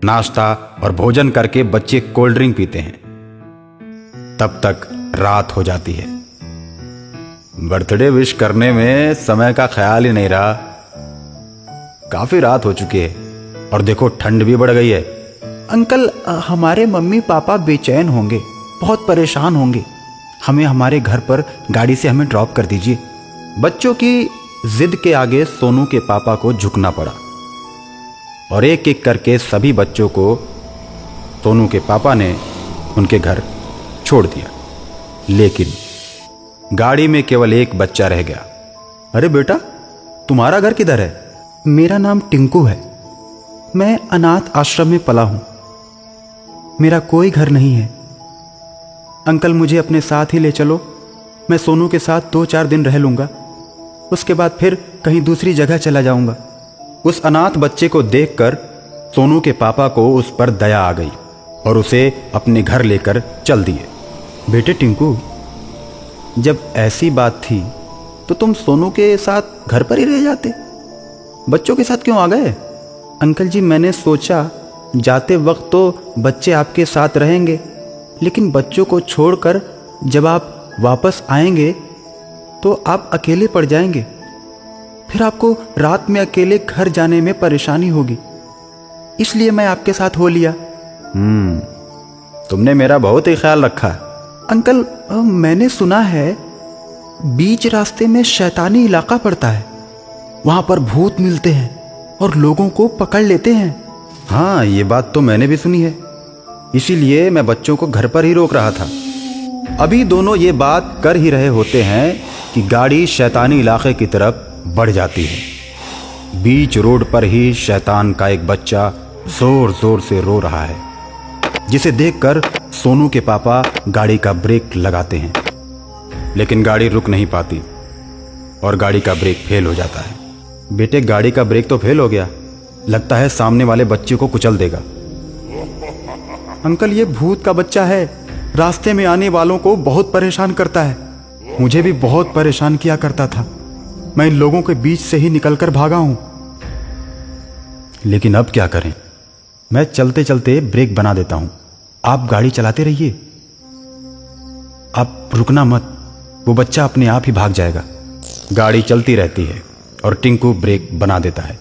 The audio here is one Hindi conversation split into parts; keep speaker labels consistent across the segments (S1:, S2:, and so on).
S1: नाश्ता और भोजन करके बच्चे कोल्ड ड्रिंक पीते हैं। तब तक रात हो जाती है। बर्थडे विश करने में समय का ख्याल ही नहीं रहा। काफी रात हो चुकी है और देखो ठंड भी बढ़ गई है।
S2: अंकल, हमारे मम्मी पापा बेचैन होंगे, बहुत परेशान होंगे। हमें हमारे घर पर गाड़ी से हमें ड्रॉप कर दीजिए।
S1: बच्चों की जिद के आगे सोनू के पापा को झुकना पड़ा और एक एक करके सभी बच्चों को सोनू के पापा ने उनके घर छोड़ दिया। लेकिन गाड़ी में केवल एक बच्चा रह गया।
S2: अरे बेटा, तुम्हारा घर किधर है? मेरा नाम टिंकू है। मैं अनाथ आश्रम में पला हूं। मेरा कोई घर नहीं है। अंकल, मुझे अपने साथ ही ले चलो। मैं सोनू के साथ 2-4 दिन रह लूंगा। उसके बाद फिर कहीं दूसरी जगह चला जाऊंगा।
S1: उस अनाथ बच्चे को देखकर सोनू के पापा को उस पर दया आ गई और उसे अपने घर लेकर चल दिए।
S2: बेटे टिंकू, जब ऐसी बात थी तो तुम सोनू के साथ घर पर ही रह जाते। बच्चों के साथ क्यों आ गए? अंकल जी, मैंने सोचा जाते वक्त तो बच्चे आपके साथ रहेंगे, लेकिन बच्चों को छोड़कर जब आप वापस आएंगे तो आप अकेले पड़ जाएंगे। फिर आपको रात में अकेले घर जाने में परेशानी होगी, इसलिए मैं आपके साथ हो लिया।
S1: तुमने मेरा बहुत ही ख्याल रखा।
S2: अंकल, मैंने सुना है बीच रास्ते में शैतानी इलाका पड़ता है। वहां पर भूत मिलते हैं और लोगों को पकड़ लेते हैं।
S1: हाँ, ये बात तो मैंने भी सुनी है। इसीलिए मैं बच्चों को घर पर ही रोक रहा था। अभी दोनों ये बात कर ही रहे होते हैं कि गाड़ी शैतानी इलाके की तरफ बढ़ जाती है। बीच रोड पर ही शैतान का एक बच्चा जोर जोर से रो रहा है, जिसे देखकर सोनू के पापा गाड़ी का ब्रेक लगाते हैं। लेकिन गाड़ी रुक नहीं पाती और गाड़ी का ब्रेक फेल हो जाता है। बेटे, गाड़ी का ब्रेक तो फेल हो गया। लगता है सामने वाले बच्चे को कुचल देगा।
S2: अंकल, ये भूत का बच्चा है। रास्ते में आने वालों को बहुत परेशान करता है। मुझे भी बहुत परेशान किया करता था। मैं इन लोगों के बीच से ही निकलकर भागा हूं।
S1: लेकिन अब क्या करें? मैं चलते चलते ब्रेक बना देता हूं। आप गाड़ी चलाते रहिए। आप रुकना मत, वो बच्चा अपने आप ही भाग जाएगा। गाड़ी चलती रहती है और टिंकू ब्रेक बना देता है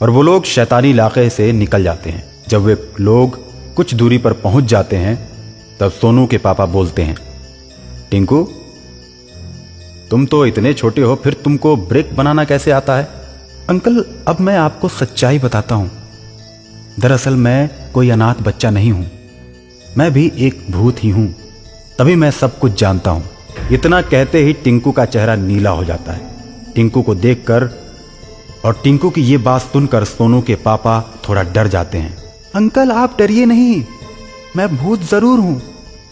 S1: और वो लोग शैतानी इलाके से निकल जाते हैं। जब वे लोग कुछ दूरी पर पहुंच जाते हैं तब सोनू के पापा बोलते हैं, टिंकू, तुम तो इतने छोटे हो, फिर तुमको ब्रेक बनाना कैसे आता है?
S2: अंकल, अब मैं आपको सच्चाई बताता हूं। दरअसल मैं कोई अनाथ बच्चा नहीं हूं। मैं भी एक भूत ही हूं।
S1: तभी मैं सब कुछ जानता हूं। इतना कहते ही टिंकू का चेहरा नीला हो जाता है। टिंकू को देखकर और टिंकू की ये बात सुनकर सोनू के पापा थोड़ा डर जाते हैं।
S2: अंकल, आप डरिए नहीं। मैं भूत जरूर हूं,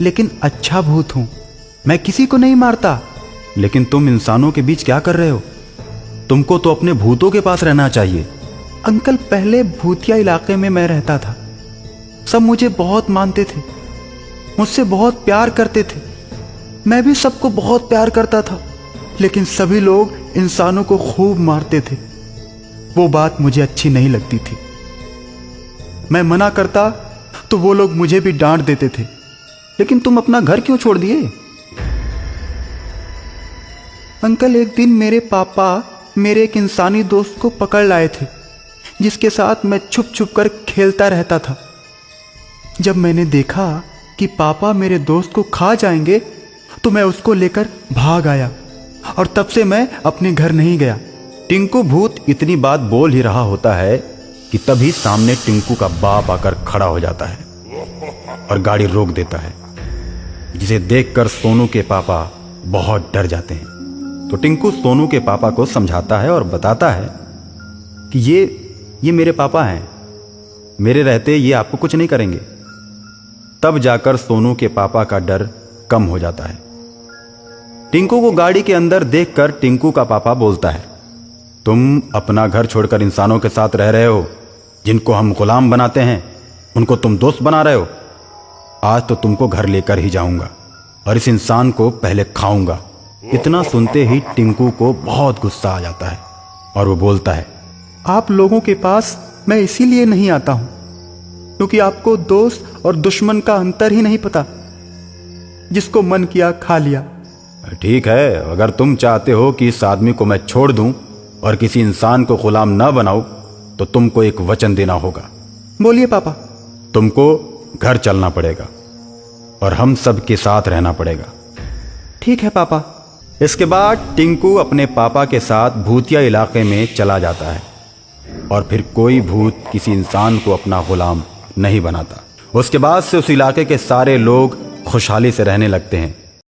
S2: लेकिन अच्छा भूत हूं। मैं किसी को नहीं मारता।
S1: लेकिन तुम इंसानों के बीच क्या कर रहे हो? तुमको तो अपने भूतों के पास रहना चाहिए।
S2: अंकल, पहले भूतिया इलाके में मैं रहता था। सब मुझे बहुत मानते थे, मुझसे बहुत प्यार करते थे। मैं भी सबको बहुत प्यार करता था, लेकिन सभी लोग इंसानों को खूब मारते थे। वो बात मुझे अच्छी नहीं लगती थी। मैं मना करता तो वो लोग मुझे भी डांट देते थे।
S1: लेकिन तुम अपना घर क्यों छोड़ दिए?
S2: अंकल, एक दिन मेरे पापा मेरे एक इंसानी दोस्त को पकड़ लाए थे, जिसके साथ मैं छुप छुप कर खेलता रहता था। जब मैंने देखा कि पापा मेरे दोस्त को खा जाएंगे तो मैं उसको लेकर भाग आया और तब से मैं अपने घर नहीं गया।
S1: टिंकू भूत इतनी बात बोल ही रहा होता है कि तभी सामने टिंकू का बाप आकर खड़ा हो जाता है और गाड़ी रोक देता है, जिसे देखकर सोनू के पापा बहुत डर जाते हैं। तो टिंकू सोनू के पापा को समझाता है और बताता है कि ये मेरे पापा हैं, मेरे रहते ये आपको कुछ नहीं करेंगे। तब जाकर सोनू के पापा का डर कम हो जाता है। टिंकू को गाड़ी के अंदर देखकर टिंकू का पापा बोलता है, तुम अपना घर छोड़कर इंसानों के साथ रह रहे हो, जिनको हम गुलाम बनाते हैं उनको तुम दोस्त बना रहे हो। आज तो तुमको घर लेकर ही जाऊंगा और इस इंसान को पहले खाऊंगा। इतना सुनते ही टिंकू को बहुत गुस्सा आ जाता है और वो बोलता है,
S2: आप लोगों के पास मैं इसीलिए नहीं आता हूं। क्योंकि आपको दोस्त और दुश्मन का अंतर ही नहीं पता। जिसको मन किया खा लिया।
S1: ठीक है, अगर तुम चाहते हो कि इस आदमी को मैं छोड़ दूं और किसी इंसान को गुलाम ना बनाऊं, तो तुमको एक वचन देना होगा।
S2: बोलिए पापा।
S1: तुमको घर चलना पड़ेगा और हम सब के साथ रहना पड़ेगा।
S2: ठीक है पापा।
S1: इसके बाद टिंकू अपने पापा के साथ भूतिया इलाके में चला जाता है और फिर कोई भूत किसी इंसान को अपना गुलाम नहीं बनाता। उसके बाद से उस इलाके के सारे लोग खुशहाली से रहने लगते हैं